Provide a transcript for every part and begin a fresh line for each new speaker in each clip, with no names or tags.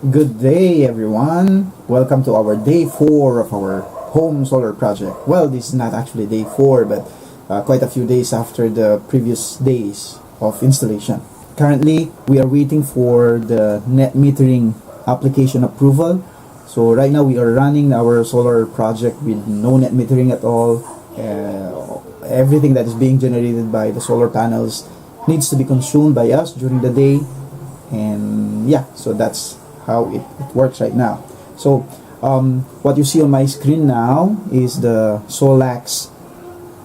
Good day, everyone. Welcome to our day 4 of our home solar project. Well, this is not actually day 4, but quite a few days after the previous days of installation. Currently, we are waiting for the net metering application approval. So right now we are running our solar project with no net metering at all. Everything that is being generated by the solar panels needs to be consumed by us during the day. And yeah, so that's how it works right now. So what you see on my screen now is the solax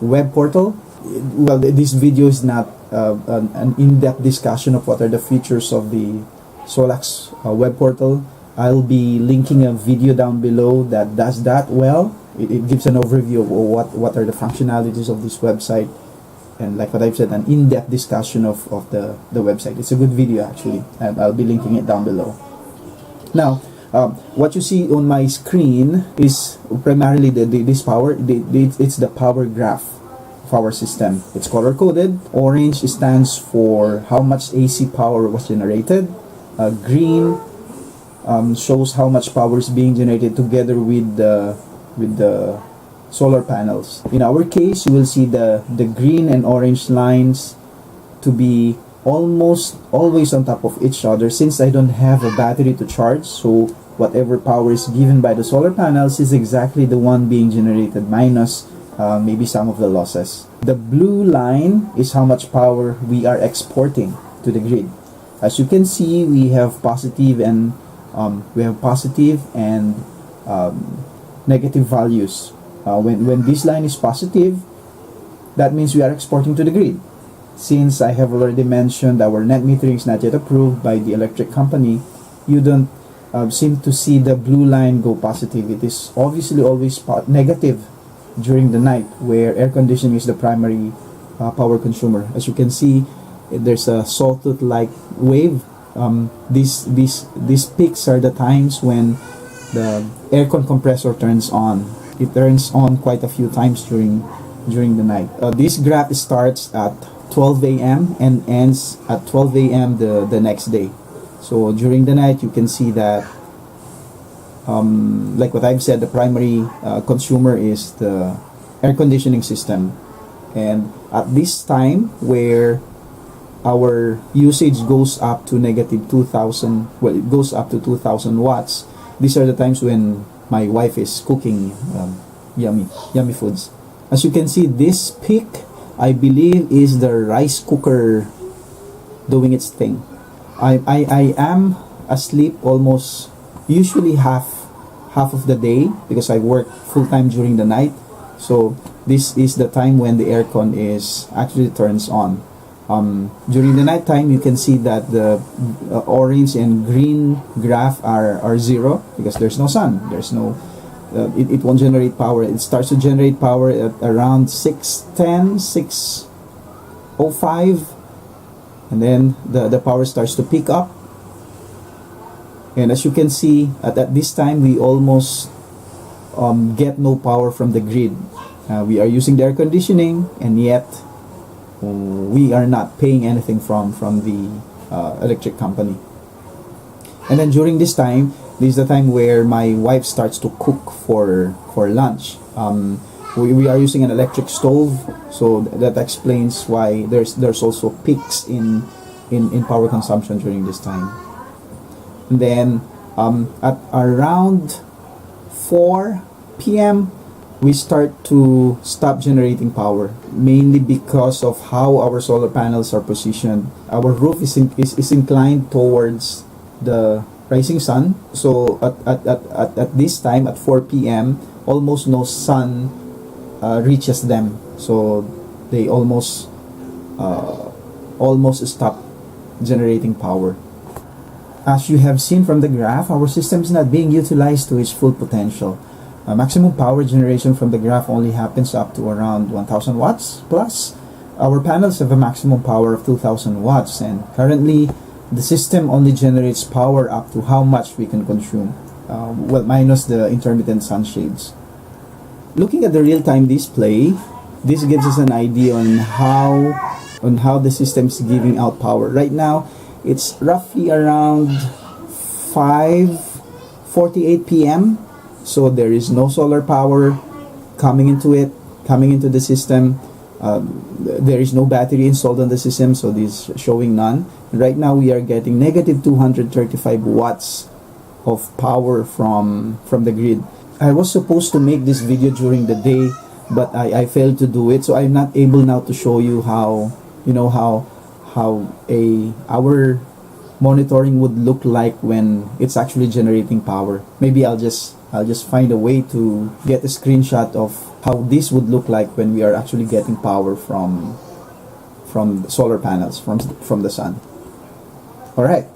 web portal. Well, this video is not an in-depth discussion of what are the features of the solax web portal. I'll be linking a video down below that does that well. It gives an overview of what are the functionalities of this website, and like what I've said, an in-depth discussion of the website. It's a good video actually, and I'll be linking it down below. Now, what you see on my screen is primarily this power. It's the power graph of our system. It's color-coded. Orange stands for how much AC power was generated. Green shows how much power is being generated together with the solar panels. In our case, you will see the green and orange lines to be almost always on top of each other, since I don't have a battery to charge. So whatever power is given by the solar panels is exactly the one being generated, minus maybe some of the losses. The blue line is how much power we are exporting to the grid. As you can see, we have positive and negative values. When this line is positive, that means we are exporting to the grid. Since I have already mentioned our net metering is not yet approved by the electric company, you don't seem to see the blue line go positive. It is obviously always negative during the night, where air conditioning is the primary power consumer. As you can see, there's a sawtooth-like wave. These peaks are the times when the aircon compressor turns on. It turns on quite a few times during the night. This graph starts at 12 a.m. and ends at 12 a.m. the next day. So during the night, you can see that like what I've said, the primary consumer is the air conditioning system. And at this time, where our usage goes up to negative 2,000, well, it goes up to 2,000 watts, these are the times when my wife is cooking yummy foods. As you can see, this peak, I believe, is the rice cooker doing its thing. I am asleep almost, usually half of the day, because I work full-time during the night. So this is the time when the aircon is actually turns on. During the night time, you can see that the orange and green graph are zero, because there's no sun. There's no it won't generate power. It starts to generate power at around 6:10, 6:05, and then the power starts to pick up. And as you can see, at this time, we almost get no power from the grid. We are using the air conditioning, and yet we are not paying anything from the electric company. And then during this time, this is the time where my wife starts to cook for lunch. We are using an electric stove, so that explains why there's also peaks in power consumption during this time. And then at around 4 p.m. we start to stop generating power, mainly because of how our solar panels are positioned. Our roof is inclined towards the rising sun. So at this time, at 4 p.m., almost no sun reaches them. So they almost stop generating power. As you have seen from the graph, our system is not being utilized to its full potential. Maximum power generation from the graph only happens up to around 1,000 watts plus. Our panels have a maximum power of 2,000 watts, and currently the system only generates power up to how much we can consume, well, minus the intermittent sunshades. Looking at the real-time display, this gives us an idea on how the system is giving out power. Right now, it's roughly around 5:48 p.m. So there is no solar power coming into the system. There is no battery installed on the system, so this is showing none. Right now we are getting negative 235 watts of power from the grid. I was supposed to make this video during the day, but I failed to do it, so I'm not able now to show you how our monitoring would look like when it's actually generating power. Maybe I'll just find a way to get a screenshot of how this would look like when we are actually getting power from solar panels, from the sun. Alright,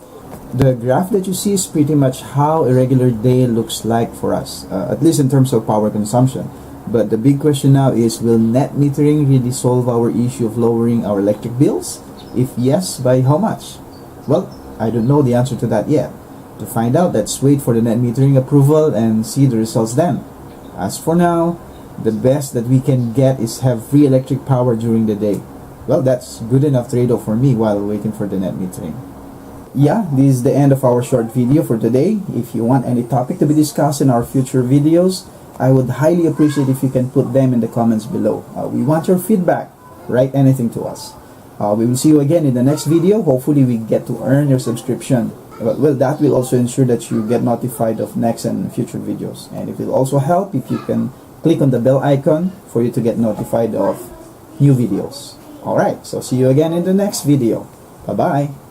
the graph that you see is pretty much how a regular day looks like for us, at least in terms of power consumption. But the big question now is, will net metering really solve our issue of lowering our electric bills? If yes, by how much? Well, I don't know the answer to that yet. To find out, let's wait for the net metering approval and see the results then. As for now, the best that we can get is have free electric power during the day. Well, that's good enough trade-off for me while waiting for the net metering. Yeah, this is the end of our short video for today. If you want any topic to be discussed in our future videos, I would highly appreciate if you can put them in the comments below. We want your feedback. Write anything to us. We will see you again in the next video. Hopefully we get to earn your subscription. Well, that will also ensure that you get notified of next and future videos. And it will also help if you can click on the bell icon for you to get notified of new videos. Alright, so see you again in the next video. Bye-bye.